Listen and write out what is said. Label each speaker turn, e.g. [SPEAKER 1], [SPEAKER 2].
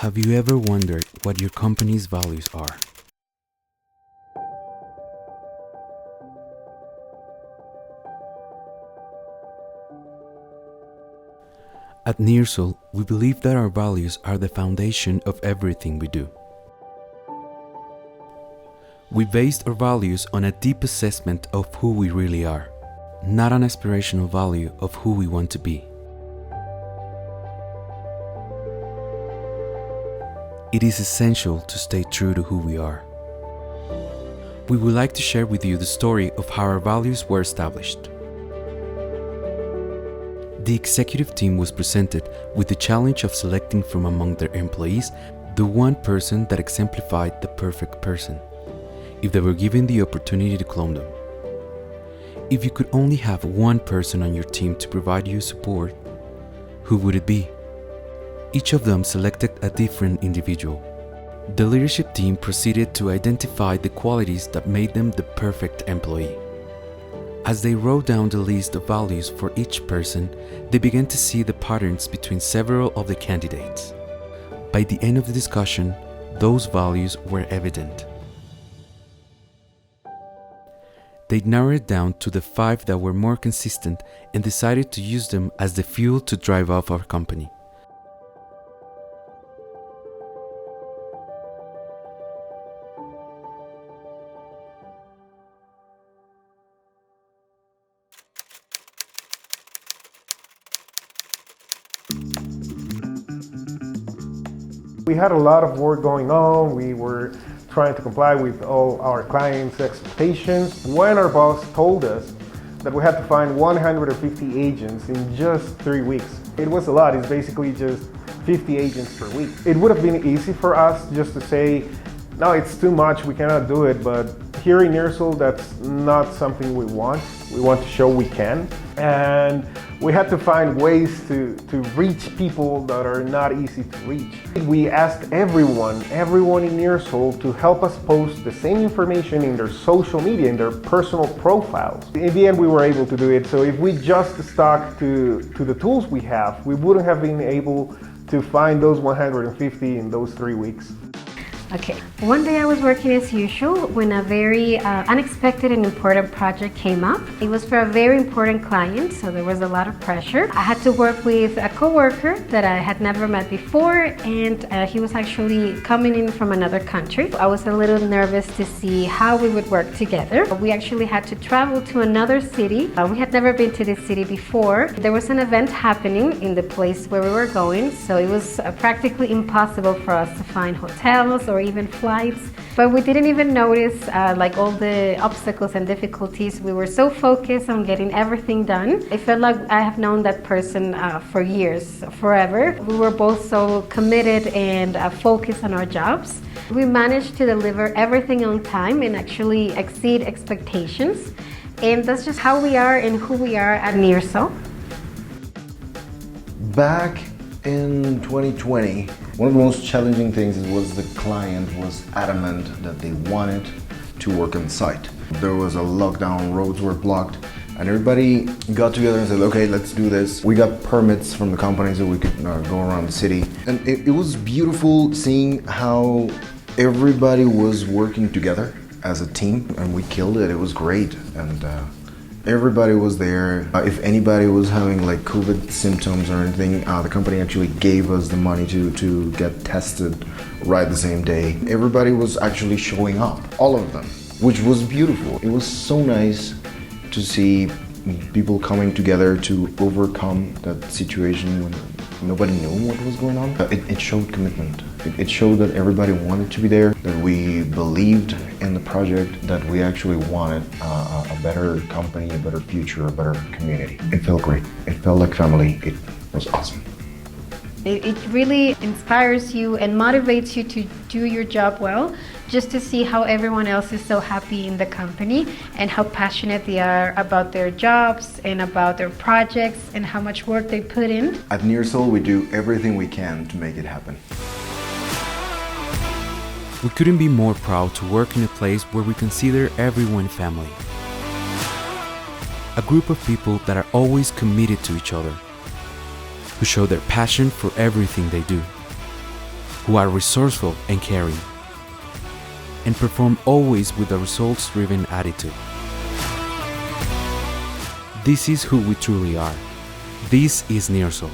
[SPEAKER 1] Have you ever wondered what your company's values are? At Nearsol, we believe that our values are the foundation of everything we do. We based our values on a deep assessment of who we really are, not an aspirational value of who we want to be. It is essential to stay true to who we are. We would like to share with you the story of how our values were established. The executive team was presented with the challenge of selecting from among their employees the one person that exemplified the perfect person, if they were given the opportunity to clone them. If you could only have one person on your team to provide you support, who would it be? Each of them selected a different individual. The leadership team proceeded to identify the qualities that made them the perfect employee. As they wrote down the list of values for each person, they began to see the patterns between several of the candidates. By the end of the discussion, those values were evident. They narrowed it down to the 5 that were more consistent and decided to use them as the fuel to drive off our company.
[SPEAKER 2] We had a lot of work going on. We were trying to comply with all our clients' expectations. When our boss told us that we had to find 150 agents in just 3 weeks, it was a lot. It's basically just 50 agents per week. It would have been easy for us just to say, no, it's too much, we cannot do it. But here in Nearsol, that's not something we want. We want to show we can. And we had to find ways to reach people that are not easy to reach. We asked everyone in Nearsol to help us post the same information in their social media, in their personal profiles. In the end, we were able to do it. So if we just stuck to the tools we have, we wouldn't have been able to find those 150 in those 3 weeks.
[SPEAKER 3] Okay, one day I was working as usual when a very unexpected and important project came up. It was for a very important client, so there was a lot of pressure. I had to work with a coworker that I had never met before, and he was actually coming in from another country. I was a little nervous to see how we would work together. We actually had to travel to another city. We had never been to this city before. There was an event happening in the place where we were going, so it was practically impossible for us to find hotels or even flights, but we didn't even notice like all the obstacles and difficulties. We were so focused on getting everything done. I felt like I have known that person for years, forever. We were both so committed and focused on our jobs. We managed to deliver everything on time and actually exceed expectations, and that's just how we are and who we are at Nearsol.
[SPEAKER 4] Back in 2020, one of the most challenging things was the client was adamant that they wanted to work on site. There was a lockdown, roads were blocked, and everybody got together and said, okay, let's do this. We got permits from the company so we could go around the city. And it was beautiful seeing how everybody was working together as a team, and we killed it. It was great. And everybody was there. If anybody was having like COVID symptoms or anything, the company actually gave us the money to get tested right the same day. Everybody was actually showing up, all of them, which was beautiful. It was so nice to see people coming together to overcome that situation when nobody knew what was going on. It showed commitment. It showed that everybody wanted to be there, that we believed in the project, that we actually wanted a better company, a better future, a better community. It felt great. It felt like family. It was awesome.
[SPEAKER 3] It really inspires you and motivates you to do your job well, just to see how everyone else is so happy in the company and how passionate they are about their jobs and about their projects and how much work they put in.
[SPEAKER 4] At Nearsol, we do everything we can to make it happen.
[SPEAKER 1] We couldn't be more proud to work in a place where we consider everyone family. A group of people that are always committed to each other, who show their passion for everything they do, who are resourceful and caring, and perform always with a results-driven attitude. This is who we truly are. This is Nearsol.